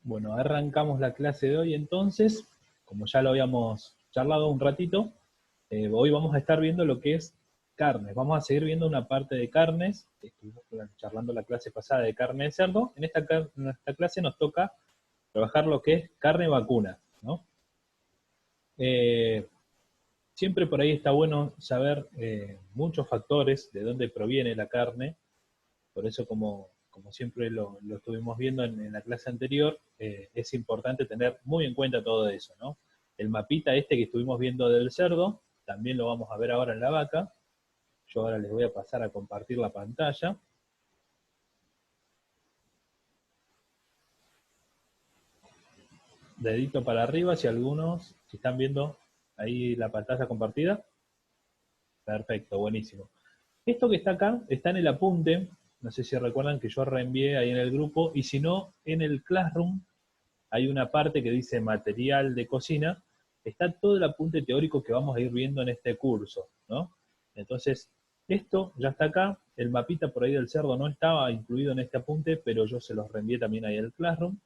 Bueno, arrancamos la clase de hoy entonces, como ya lo habíamos charlado un ratito, hoy vamos a estar viendo lo que es carnes. Vamos a seguir viendo una parte de carnes, estuvimos charlando la clase pasada de carne de cerdo. En esta clase nos toca trabajar lo que es carne vacuna, ¿no? Eh, Siempre por ahí está bueno saber muchos factores de dónde proviene la carne. Por eso, como siempre lo estuvimos viendo en la clase anterior, es importante tener muy en cuenta todo eso, ¿no? El mapita este que estuvimos viendo del cerdo, también lo vamos a ver ahora en la vaca. Yo ahora les voy a pasar a compartir la pantalla. Dedito para arriba si algunos, si están viendo ahí la pantalla compartida. Perfecto, buenísimo. Esto que está acá está en el apunte, no sé si recuerdan que yo reenvié ahí en el grupo, y si no, en el Classroom hay una parte que dice material de cocina, está todo el apunte teórico que vamos a ir viendo en este curso, ¿no? Entonces, esto ya está acá, el mapita por ahí del cerdo no estaba incluido en este apunte, pero yo se los reenvié también ahí al Classroom,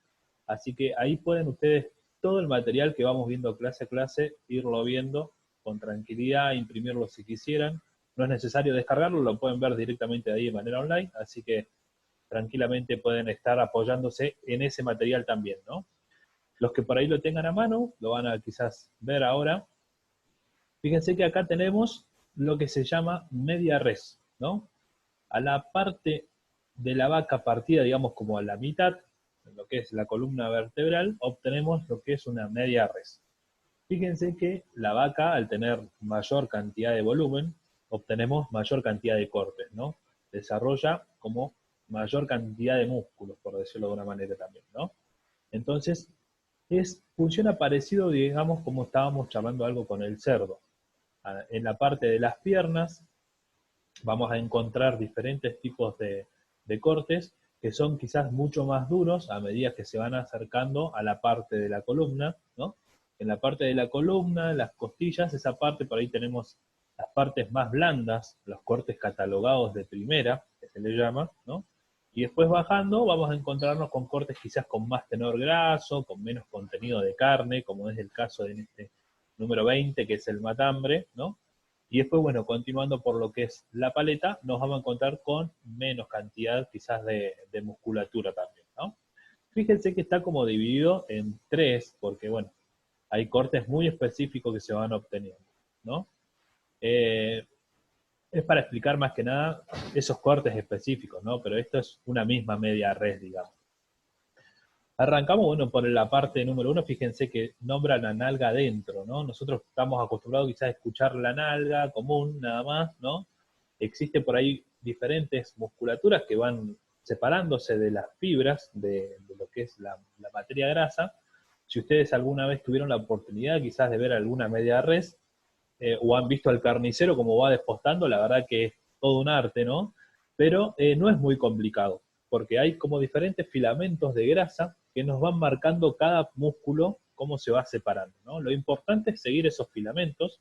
así que ahí pueden ustedes todo el material que vamos viendo clase a clase, irlo viendo con tranquilidad, imprimirlo si quisieran. No es necesario descargarlo, lo pueden ver directamente ahí de manera online, así que tranquilamente pueden estar apoyándose en ese material también, ¿no? Los que por ahí lo tengan a mano, lo van a quizás ver ahora. Fíjense que acá tenemos lo que se llama media res, ¿no? A la parte de la vaca partida, digamos como a la mitad, en lo que es la columna vertebral, obtenemos lo que es una media res. Fíjense que la vaca, al tener mayor cantidad de volumen, obtenemos mayor cantidad de cortes, ¿no? Desarrolla como mayor cantidad de músculos, por decirlo de una manera también, ¿no? Entonces, funciona parecido, digamos, como estábamos charlando algo con el cerdo. En la parte de las piernas vamos a encontrar diferentes tipos de cortes que son quizás mucho más duros a medida que se van acercando a la parte de la columna, ¿no? En la parte de la columna, las costillas, esa parte por ahí tenemos las partes más blandas, los cortes catalogados de primera, que se le llama, ¿no? Y después bajando vamos a encontrarnos con cortes quizás con más tenor graso, con menos contenido de carne, como es el caso de este número 20, que es el matambre, ¿no? Y después, bueno, continuando por lo que es la paleta, nos vamos a encontrar con menos cantidad quizás de musculatura también, ¿no? Fíjense que está como dividido en tres, porque bueno, hay cortes muy específicos que se van obteniendo, ¿no? Eh, es para explicar más que nada esos cortes específicos, ¿no? Pero esto es una misma media res, digamos. Arrancamos, bueno, por la parte número uno, fíjense que nombra la nalga adentro, ¿no? Nosotros estamos acostumbrados quizás a escuchar la nalga común, nada más, ¿no? Existe por ahí diferentes musculaturas que van separándose de las fibras de lo que es la materia grasa. Si ustedes alguna vez tuvieron la oportunidad quizás de ver alguna media res, o han visto al carnicero como va despostando, la verdad que es todo un arte, ¿no? Pero no es muy complicado, porque hay como diferentes filamentos de grasa que nos van marcando cada músculo cómo se va separando, ¿no? Lo importante es seguir esos filamentos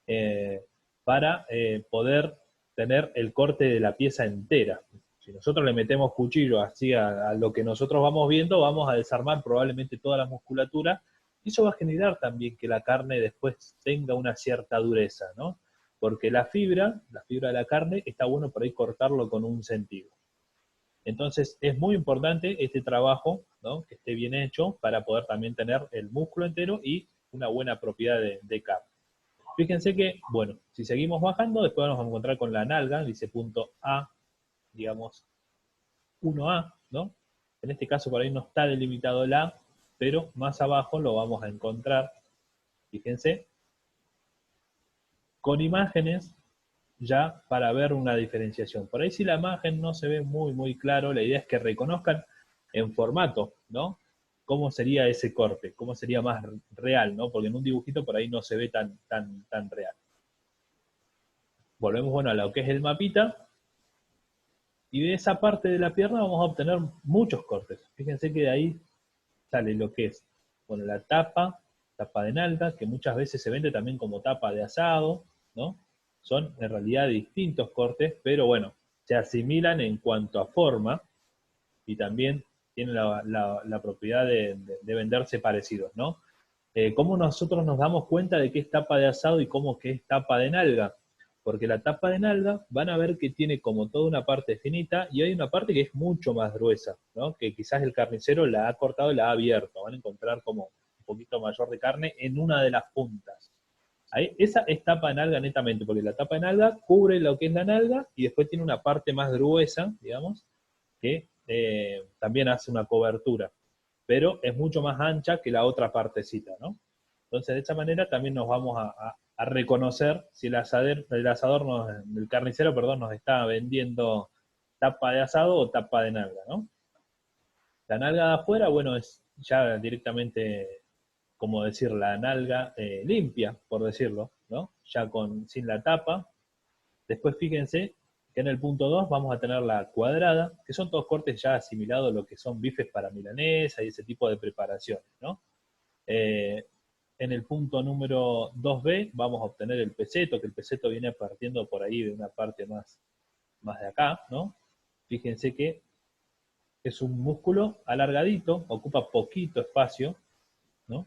eh, para poder tener el corte de la pieza entera. Si nosotros le metemos cuchillo así a lo que nosotros vamos viendo, vamos a desarmar probablemente toda la musculatura, y eso va a generar también que la carne después tenga una cierta dureza, ¿no? Porque la fibra de la carne, está bueno por ahí cortarlo con un sentido. Entonces es muy importante este trabajo, ¿no? Que esté bien hecho para poder también tener el músculo entero y una buena propiedad de carne. Fíjense que, bueno, si seguimos bajando, después nos vamos a encontrar con la nalga, dice punto A, digamos 1A, ¿no? En este caso por ahí no está delimitado el A, pero más abajo lo vamos a encontrar, fíjense, con imágenes ya para ver una diferenciación. Por ahí si la imagen no se ve muy claro, la idea es que reconozcan en formato, ¿no? Cómo sería ese corte, cómo sería más real, ¿no? Porque en un dibujito por ahí no se ve tan real. Volvemos, bueno, a lo que es el mapita, y de esa parte de la pierna vamos a obtener muchos cortes. Fíjense que de ahí sale lo que es, bueno, la tapa de nalga, que muchas veces se vende también como tapa de asado, ¿no? Son en realidad distintos cortes, pero bueno, se asimilan en cuanto a forma y también tienen la propiedad de venderse parecidos, ¿no? ¿Cómo nosotros nos damos cuenta de qué es tapa de asado y cómo que es tapa de nalga? Porque la tapa de nalga van a ver que tiene como toda una parte finita y hay una parte que es mucho más gruesa, ¿no? Que quizás el carnicero la ha cortado y la ha abierto. Van a encontrar como un poquito mayor de carne en una de las puntas. Ahí, esa es tapa de nalga netamente, porque la tapa de nalga cubre lo que es la nalga y después tiene una parte más gruesa, digamos, que también hace una cobertura, pero es mucho más ancha que la otra partecita, ¿no? Entonces, de esa manera también nos vamos a reconocer si el el carnicero, perdón, nos está vendiendo tapa de asado o tapa de nalga, ¿no? La nalga de afuera, bueno, es ya directamente, como decir, la nalga limpia, por decirlo, ¿no? Ya sin la tapa. Después fíjense que en el punto 2 vamos a tener la cuadrada, que son todos cortes ya asimilados a lo que son bifes para milanesa y ese tipo de preparaciones, ¿no? Eh, en el punto número 2B vamos a obtener el peseto, que el peseto viene partiendo por ahí de una parte más de acá, ¿no? Fíjense que es un músculo alargadito, ocupa poquito espacio, ¿no?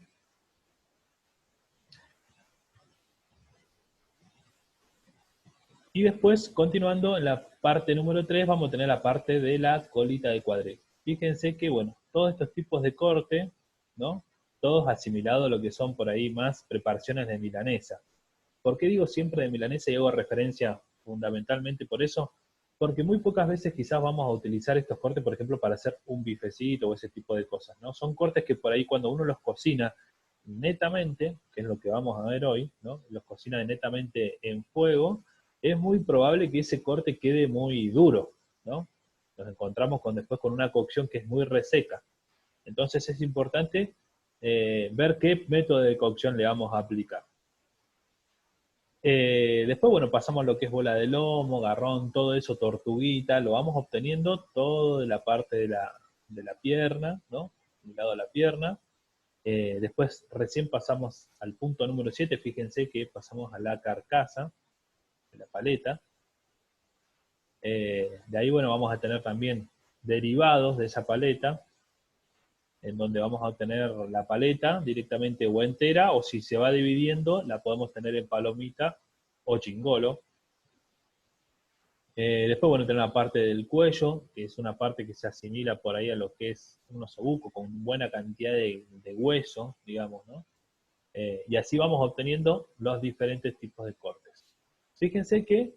Y después, continuando en la parte número 3, vamos a tener la parte de la colita de cuadril. Fíjense que, bueno, todos estos tipos de corte, ¿no? Todos asimilados a lo que son por ahí más preparaciones de milanesa. ¿Por qué digo siempre de milanesa y hago referencia fundamentalmente por eso? Porque muy pocas veces quizás vamos a utilizar estos cortes, por ejemplo, para hacer un bifecito o ese tipo de cosas, ¿no? Son cortes que por ahí cuando uno los cocina netamente, que es lo que vamos a ver hoy, ¿no? Los cocina netamente en fuego, es muy probable que ese corte quede muy duro, ¿no? Nos encontramos después con una cocción que es muy reseca. Entonces es importante ver qué método de cocción le vamos a aplicar. Después, bueno, pasamos a lo que es bola de lomo, garrón, todo eso, tortuguita, lo vamos obteniendo todo de la parte de la pierna, ¿no? De lado de la pierna. Después, recién pasamos al punto número 7, fíjense que pasamos a la carcasa, de la paleta. De ahí, bueno, vamos a tener también derivados de esa paleta, en donde vamos a obtener la paleta directamente o entera, o si se va dividiendo, la podemos tener en palomita o chingolo. Después, bueno, tener la parte del cuello, que es una parte que se asimila por ahí a lo que es un osobuco, con buena cantidad de hueso, digamos, ¿no? Y así vamos obteniendo los diferentes tipos de cortes. Fíjense que,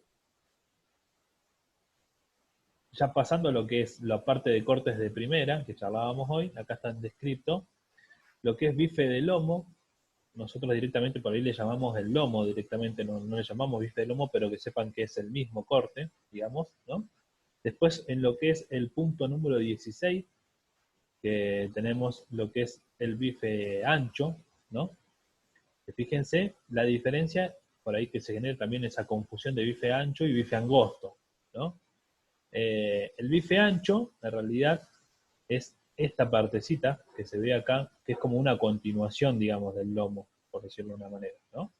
ya pasando a lo que es la parte de cortes de primera, que charlábamos hoy, acá está descrito, lo que es bife de lomo, nosotros directamente por ahí le llamamos el lomo directamente, no le llamamos bife de lomo, pero que sepan que es el mismo corte, digamos, ¿no? Después, en lo que es el punto número 16, que tenemos lo que es el bife ancho, ¿no? Que fíjense la diferencia, por ahí que se genera también esa confusión de bife ancho y bife angosto, ¿no? El bife ancho, en realidad, es esta partecita que se ve acá, que es como una continuación, digamos, del lomo, por decirlo de una manera, ¿no?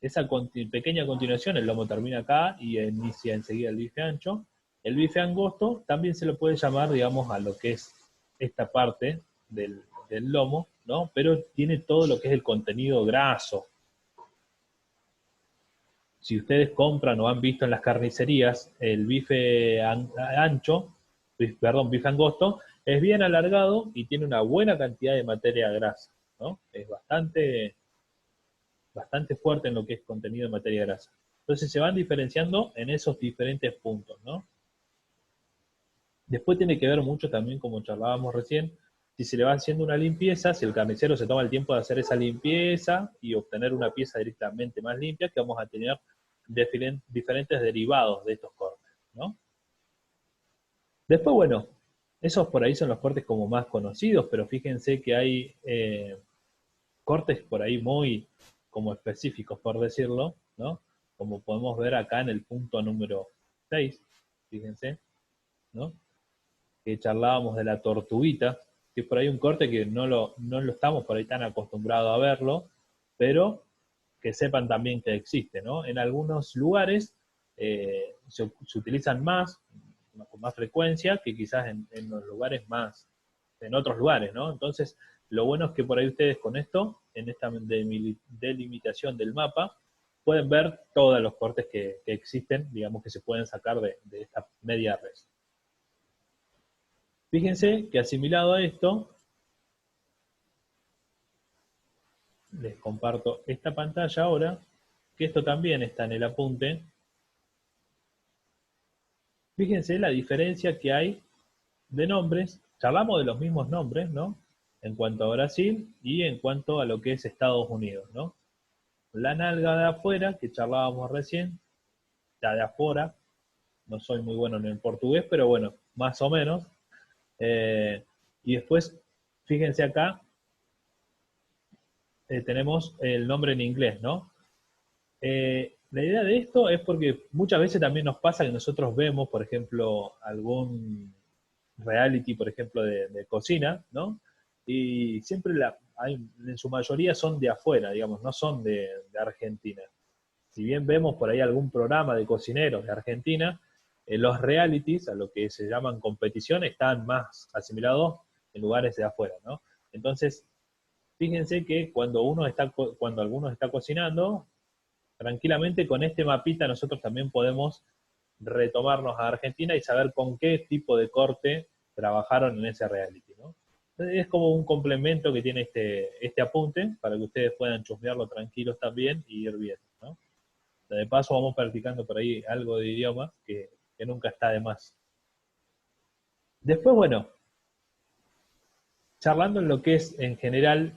Esa pequeña continuación, el lomo termina acá y inicia enseguida el bife ancho. El bife angosto también se lo puede llamar, digamos, a lo que es esta parte del lomo, ¿no? Pero tiene todo lo que es el contenido graso. Si ustedes compran o han visto en las carnicerías el bife ancho, perdón, bife angosto, es bien alargado y tiene una buena cantidad de materia grasa, ¿no? Es bastante fuerte en lo que es contenido de materia grasa. Entonces se van diferenciando en esos diferentes puntos, ¿no? Después tiene que ver mucho también, como charlábamos recién, si se le va haciendo una limpieza, si el carnicero se toma el tiempo de hacer esa limpieza y obtener una pieza directamente más limpia, que vamos a tener diferentes derivados de estos cortes, ¿no? Después, bueno, esos por ahí son los cortes como más conocidos, pero fíjense que hay cortes por ahí muy como específicos, por decirlo, ¿no? Como podemos ver acá en el punto número 6, fíjense, ¿no? Que charlábamos de la tortuguita, que es por ahí un corte que no lo estamos por ahí tan acostumbrados a verlo, pero que sepan también que existe, ¿no? En algunos lugares se utilizan más, con más frecuencia que quizás en los lugares más, en otros lugares, ¿no? Entonces, lo bueno es que por ahí ustedes con esto, en esta delimitación del mapa, pueden ver todos los cortes que existen, digamos, que se pueden sacar de esta media res. Fíjense que asimilado a esto, les comparto esta pantalla ahora, que esto también está en el apunte. Fíjense la diferencia que hay de nombres. Charlamos de los mismos nombres, ¿no? En cuanto a Brasil y en cuanto a lo que es Estados Unidos, ¿no? La nalga de afuera, que charlábamos recién, la de afuera, no soy muy bueno en el portugués, pero bueno, más o menos. Y después, fíjense acá, tenemos el nombre en inglés, ¿no? La idea de esto es porque muchas veces también nos pasa que nosotros vemos, por ejemplo, algún reality, por ejemplo, de cocina, ¿no? Y siempre en su mayoría son de afuera, digamos, no son de Argentina. Si bien vemos por ahí algún programa de cocineros de Argentina, los realities, a lo que se llaman competición, están más asimilados en lugares de afuera, ¿no? Entonces, fíjense que cuando alguno está cocinando, tranquilamente con este mapita nosotros también podemos retomarnos a Argentina y saber con qué tipo de corte trabajaron en ese reality, ¿no? Es como un complemento que tiene este apunte para que ustedes puedan chusmearlo tranquilos también y ir viendo, ¿no? De paso vamos practicando por ahí algo de idioma que nunca está de más. Después, bueno, charlando en lo que es en general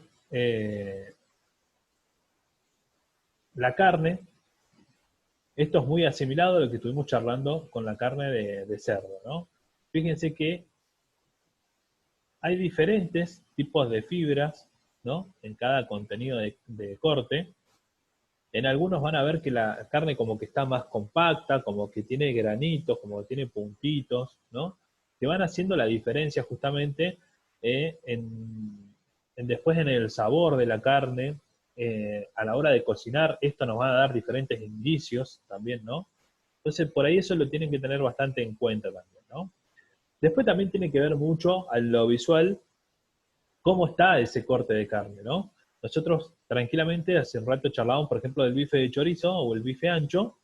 la carne, esto es muy asimilado a lo que estuvimos charlando con la carne de cerdo, ¿no? Fíjense que hay diferentes tipos de fibras, ¿no? En cada contenido de corte. En algunos van a ver que la carne como que está más compacta, como que tiene granitos, como que tiene puntitos, ¿no? Que van haciendo la diferencia justamente después en el sabor de la carne, a la hora de cocinar, esto nos va a dar diferentes indicios también, ¿no? Entonces por ahí eso lo tienen que tener bastante en cuenta también, ¿no? Después también tiene que ver mucho a lo visual, cómo está ese corte de carne, ¿no? Nosotros tranquilamente hace un rato charlábamos, por ejemplo, del bife de chorizo o el bife ancho,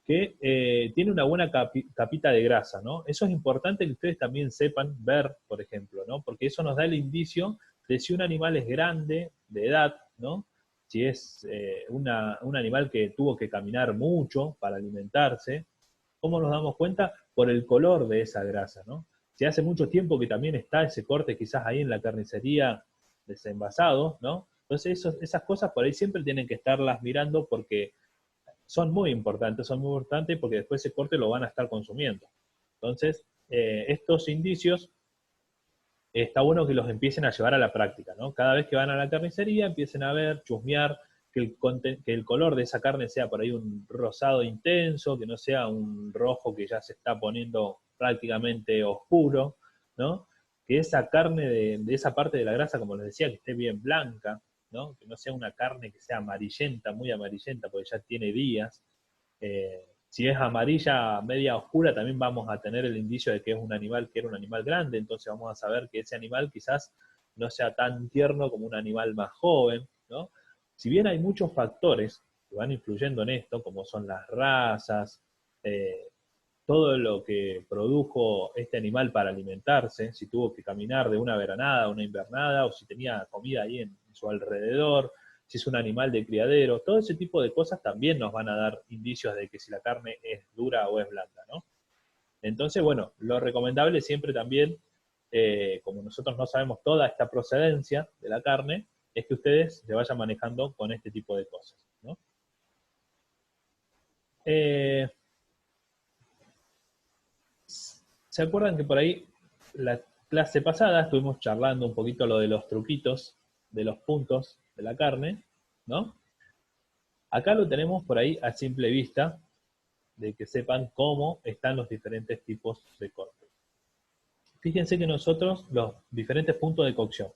que tiene una buena capita de grasa, ¿no? Eso es importante que ustedes también sepan ver, por ejemplo, ¿no? Porque eso nos da el indicio de si un animal es grande, de edad, ¿no? Si es un animal que tuvo que caminar mucho para alimentarse. ¿Cómo nos damos cuenta? Por el color de esa grasa, ¿no? Si hace mucho tiempo que también está ese corte quizás ahí en la carnicería desenvasado, ¿no? Entonces esas cosas por ahí siempre tienen que estarlas mirando porque son muy importantes porque después ese corte lo van a estar consumiendo. Entonces, estos indicios está bueno que los empiecen a llevar a la práctica, ¿no? Cada vez que van a la carnicería empiecen a ver, chusmear, que el color de esa carne sea por ahí un rosado intenso, que no sea un rojo que ya se está poniendo prácticamente oscuro, ¿no? Que esa carne de esa parte de la grasa, como les decía, que esté bien blanca, ¿no? Que no sea una carne que sea amarillenta, muy amarillenta, porque ya tiene días. Si es amarilla media oscura, también vamos a tener el indicio de que es un animal que era un animal grande, entonces vamos a saber que ese animal quizás no sea tan tierno como un animal más joven, ¿no? Si bien hay muchos factores que van influyendo en esto, como son las razas, eh, todo lo que produjo este animal para alimentarse, si tuvo que caminar de una veranada a una invernada, o si tenía comida ahí en su alrededor, si es un animal de criadero, todo ese tipo de cosas también nos van a dar indicios de que si la carne es dura o es blanda, ¿no? Entonces, bueno, lo recomendable siempre también, como nosotros no sabemos toda esta procedencia de la carne, es que ustedes se vayan manejando con este tipo de cosas, ¿no? Eh, ¿Se acuerdan que por ahí la clase pasada estuvimos charlando un poquito lo de los truquitos, de los puntos de la carne, ¿no? Acá lo tenemos por ahí a simple vista, de que sepan cómo están los diferentes tipos de corte. Fíjense que nosotros, los diferentes puntos de cocción,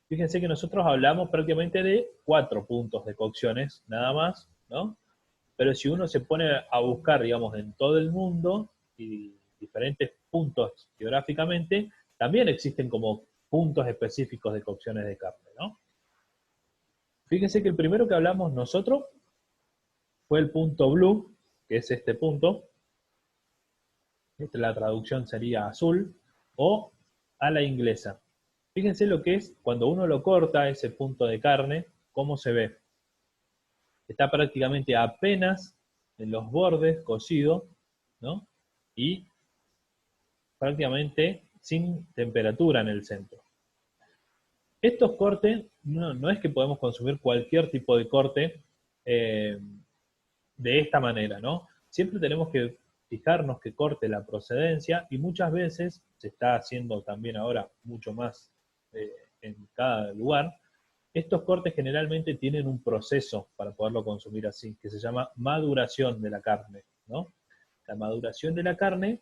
fíjense que nosotros hablamos prácticamente de 4 puntos de cocciones, nada más, ¿no? Pero si uno se pone a buscar, digamos, en todo el mundo, y diferentes puntos geográficamente, también existen como puntos específicos de cocciones de carne, ¿no? Fíjense que el primero que hablamos nosotros fue el punto blue, que es este punto. La traducción sería azul, o a la inglesa. Fíjense lo que es cuando uno lo corta, ese punto de carne, cómo se ve. Está prácticamente apenas en los bordes cocido, ¿no? Y prácticamente sin temperatura en el centro. Estos cortes, no es que podemos consumir cualquier tipo de corte de esta manera, ¿no? Siempre tenemos que fijarnos que corte la procedencia, y muchas veces se está haciendo también ahora mucho más en cada lugar. Estos cortes generalmente tienen un proceso para poderlo consumir así, que se llama maduración de la carne, ¿no? La maduración de la carne,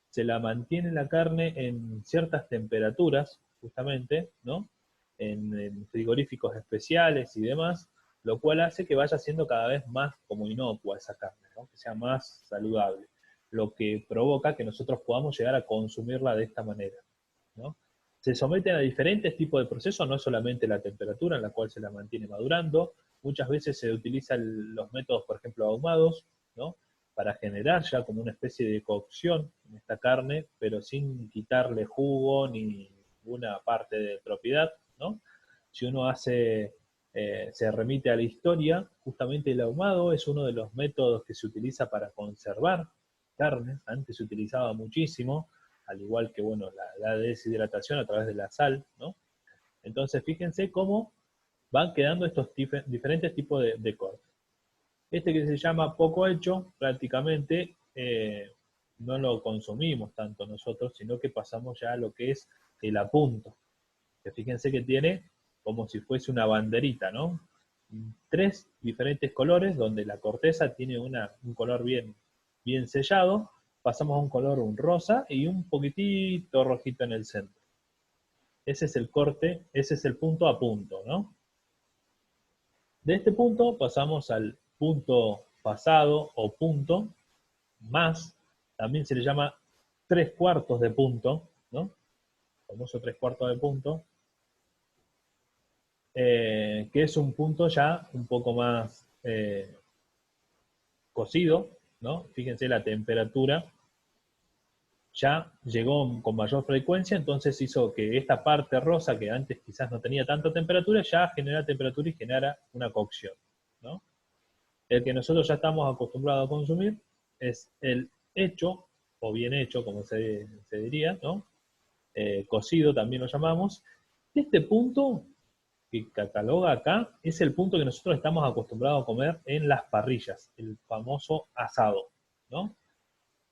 se la mantiene la carne en ciertas temperaturas, justamente, ¿no? En frigoríficos especiales y demás, lo cual hace que vaya siendo cada vez más como inocua esa carne, ¿no? Que sea más saludable, lo que provoca que nosotros podamos llegar a consumirla de esta manera, ¿no? Se someten a diferentes tipos de procesos, no solamente la temperatura en la cual se la mantiene madurando, muchas veces se utilizan los métodos, por ejemplo, ahumados, ¿no? Para generar ya como una especie de cocción en esta carne, pero sin quitarle jugo ni ninguna parte de propiedad, ¿no? Si uno se remite a la historia, justamente el ahumado es uno de los métodos que se utiliza para conservar carnes. Antes se utilizaba muchísimo, al igual que, bueno, la deshidratación a través de la sal, ¿no? Entonces, fíjense cómo van quedando estos diferentes tipos de cortes. Este que se llama poco hecho, prácticamente no lo consumimos tanto nosotros, sino que pasamos ya a lo que es el apunto. Que fíjense que tiene como si fuese una banderita, ¿no? 3 diferentes colores, donde la corteza tiene un color bien sellado, pasamos a un rosa y un poquitito rojito en el centro. Ese es el corte, ese es el punto a punto, ¿no? De este punto pasamos al punto pasado o punto más, también se le llama 3/4 de punto, ¿no? Famoso 3/4 de punto, que es un punto ya un poco más cocido, ¿no? Fíjense la temperatura ya llegó con mayor frecuencia, entonces hizo que esta parte rosa, que antes quizás no tenía tanta temperatura, ya genera temperatura y genera una cocción, ¿no? El que nosotros ya estamos acostumbrados a consumir es el hecho, o bien hecho, como se diría, ¿no? Cocido también lo llamamos. Este punto que cataloga acá es el punto que nosotros estamos acostumbrados a comer en las parrillas, el famoso asado, ¿no?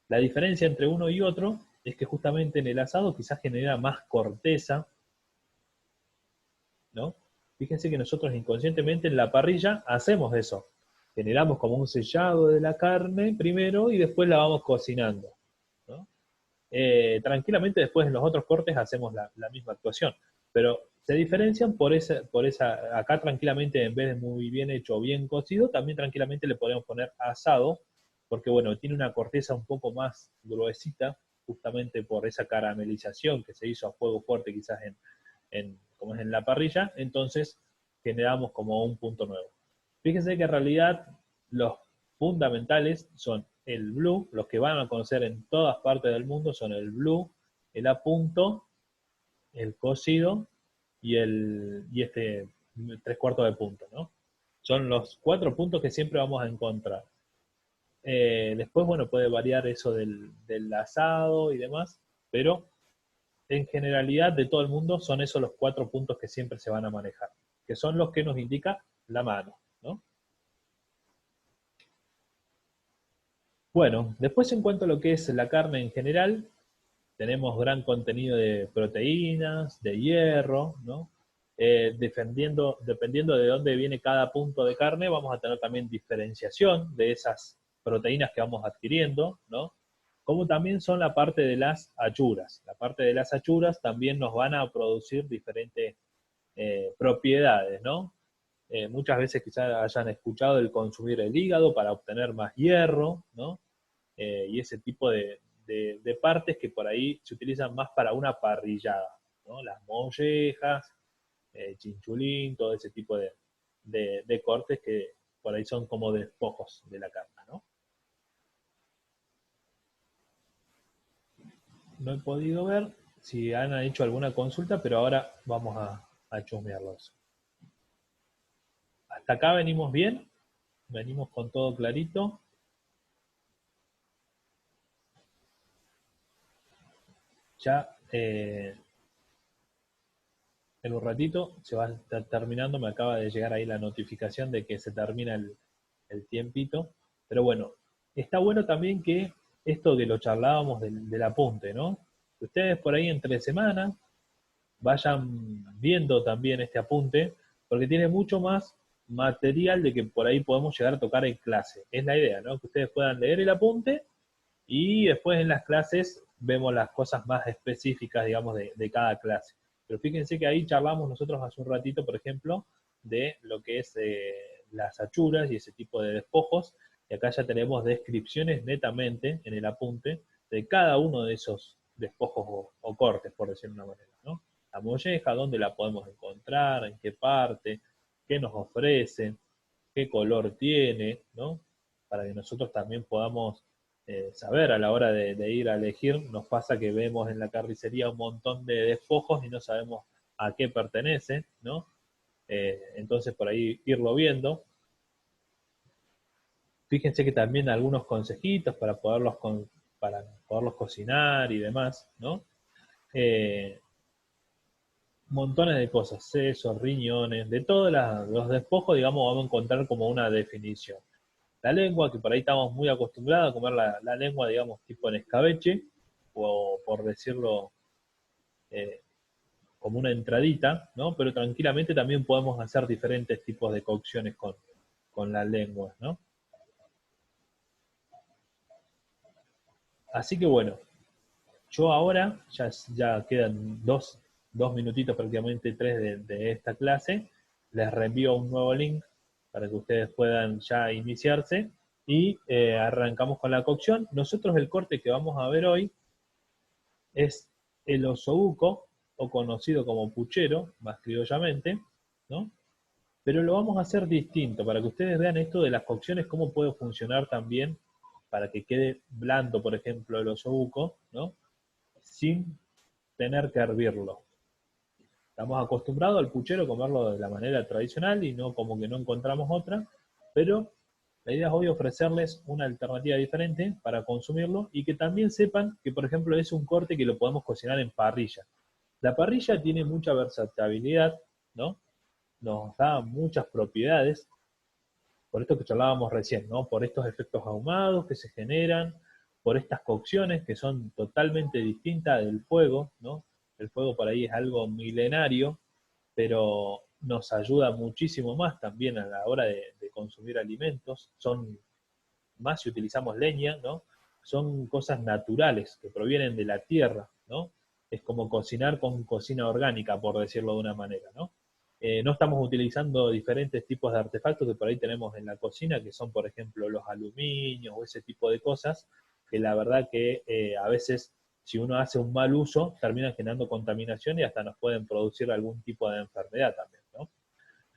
La diferencia entre uno y otro es que justamente en el asado quizás genera más corteza, ¿no? Fíjense que nosotros inconscientemente en la parrilla hacemos eso. Generamos como un sellado de la carne primero y después la vamos cocinando, ¿no? Tranquilamente después en los otros cortes hacemos la misma actuación, pero se diferencian por esa, acá tranquilamente en vez de muy bien hecho o bien cocido, también tranquilamente le podemos poner asado, porque bueno, tiene una corteza un poco más gruesita, justamente por esa caramelización que se hizo a fuego fuerte quizás como es en la parrilla, entonces generamos como un punto nuevo. Fíjense que en realidad los fundamentales son el blue, los que van a conocer en todas partes del mundo son el blue, el a punto, el cocido y este 3/4 de punto, ¿no? Son los 4 puntos que siempre vamos a encontrar. Después, bueno, puede variar eso del asado y demás, pero en generalidad de todo el mundo son esos los 4 puntos que siempre se van a manejar, que son los que nos indica la mano, ¿no? Bueno, después en cuanto a lo que es la carne en general, tenemos gran contenido de proteínas, de hierro, ¿no? Dependiendo de dónde viene cada punto de carne, vamos a tener también diferenciación de esas proteínas que vamos adquiriendo, ¿no? Como también son la parte de las achuras. La parte de las achuras también nos van a producir diferentes propiedades, ¿no? Muchas veces quizás hayan escuchado el consumir el hígado para obtener más hierro, ¿no? Y ese tipo de de partes que por ahí se utilizan más para una parrillada, ¿no? Las mollejas, chinchulín, todo ese tipo de cortes que por ahí son como despojos de la carne, ¿no? No he podido ver si han hecho alguna consulta, pero ahora vamos a chusmearlos. Hasta acá venimos bien, venimos con todo clarito. Ya en un ratito se va a estar terminando, me acaba de llegar ahí la notificación de que se termina el tiempito. Pero bueno, está bueno también que esto que lo charlábamos del apunte, ¿no? Que ustedes por ahí entre semana vayan viendo también este apunte, porque tiene mucho más material de que por ahí podemos llegar a tocar en clase. Es la idea, ¿no? Que ustedes puedan leer el apunte y después en las clases vemos las cosas más específicas, digamos, de cada clase. Pero fíjense que ahí charlamos nosotros hace un ratito, por ejemplo, de lo que es las achuras y ese tipo de despojos, y acá ya tenemos descripciones netamente en el apunte de cada uno de esos despojos o cortes, por decirlo de una manera, ¿no? La molleja, dónde la podemos encontrar, en qué parte, qué nos ofrece, qué color tiene, ¿no? Para que nosotros también podamos saber a la hora de ir a elegir. Nos pasa que vemos en la carnicería un montón de despojos y no sabemos a qué pertenece, ¿no? Entonces por ahí irlo viendo. Fíjense que también algunos consejitos para poderlos cocinar y demás, ¿no? Eh, Montones de cosas, sesos, riñones, de todos los despojos, digamos, vamos a encontrar como una definición. La lengua, que por ahí estamos muy acostumbrados a comer la lengua, digamos, tipo en escabeche, o por decirlo eh, como una entradita, ¿no? Pero tranquilamente también podemos hacer diferentes tipos de cocciones con la lengua, ¿no? Así que bueno, yo ahora, ya quedan dos minutitos prácticamente, tres de esta clase, les reenvío un nuevo link para que ustedes puedan ya iniciarse y arrancamos con la cocción. Nosotros el corte que vamos a ver hoy es el osobuco, o conocido como puchero, más criollamente, ¿no? Pero lo vamos a hacer distinto, para que ustedes vean esto de las cocciones, cómo puede funcionar también para que quede blando, por ejemplo, el osobuco, ¿no? Sin tener que hervirlo. Estamos acostumbrados al puchero a comerlo de la manera tradicional y no como que no encontramos otra, pero la idea es hoy ofrecerles una alternativa diferente para consumirlo y que también sepan que, por ejemplo, es un corte que lo podemos cocinar en parrilla. La parrilla tiene mucha versatilidad, ¿no? Nos da muchas propiedades, por esto que charlábamos recién, ¿no? Por estos efectos ahumados que se generan, por estas cocciones que son totalmente distintas del fuego, ¿no? El fuego por ahí es algo milenario, pero nos ayuda muchísimo más también a la hora de consumir alimentos. Son más si utilizamos leña, ¿no? Son cosas naturales que provienen de la tierra, ¿no? Es como cocinar con cocina orgánica, por decirlo de una manera, ¿no? No estamos utilizando diferentes tipos de artefactos que por ahí tenemos en la cocina, que son, por ejemplo, los aluminios o ese tipo de cosas, que la verdad que a veces, si uno hace un mal uso, termina generando contaminación y hasta nos pueden producir algún tipo de enfermedad también, ¿no?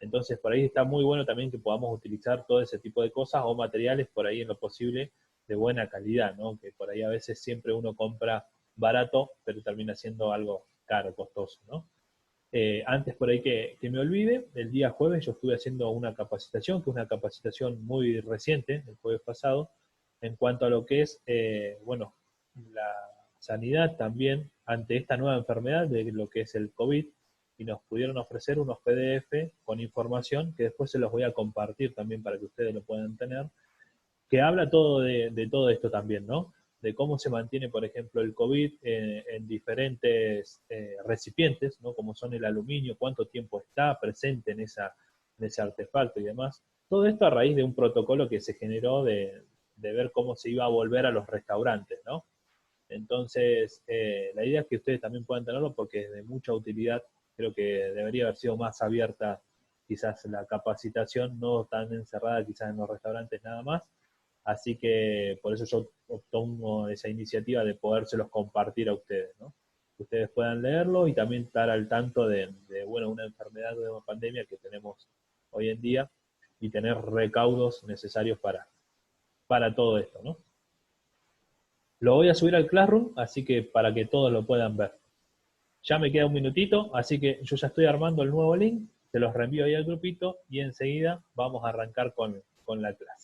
Entonces, por ahí está muy bueno también que podamos utilizar todo ese tipo de cosas o materiales por ahí en lo posible de buena calidad, ¿no? Que por ahí a veces siempre uno compra barato, pero termina siendo algo caro, costoso, ¿no? Antes por ahí que me olvide, el día jueves yo estuve haciendo una capacitación, que es una capacitación muy reciente, el jueves pasado, en cuanto a lo que es, bueno, la sanidad también ante esta nueva enfermedad de lo que es el COVID, y nos pudieron ofrecer unos PDF con información que después se los voy a compartir también para que ustedes lo puedan tener, que habla todo de todo esto también, ¿no? De cómo se mantiene, por ejemplo, el COVID en diferentes recipientes, ¿no? Como son el aluminio, cuánto tiempo está presente en ese artefacto y demás. Todo esto a raíz de un protocolo que se generó de ver cómo se iba a volver a los restaurantes, ¿no? Entonces, la idea es que ustedes también puedan tenerlo porque es de mucha utilidad. Creo que debería haber sido más abierta quizás la capacitación, no tan encerrada quizás en los restaurantes nada más, Así que por eso yo tomo esa iniciativa de podérselos compartir a ustedes, ¿no? Que ustedes puedan leerlo y también estar al tanto bueno, una enfermedad de una pandemia que tenemos hoy en día y tener recaudos necesarios para todo esto, ¿no? Lo voy a subir al Classroom, así que para que todos lo puedan ver. Ya me queda un minutito, así que yo ya estoy armando el nuevo link, se los reenvío ahí al grupito y enseguida vamos a arrancar con la clase.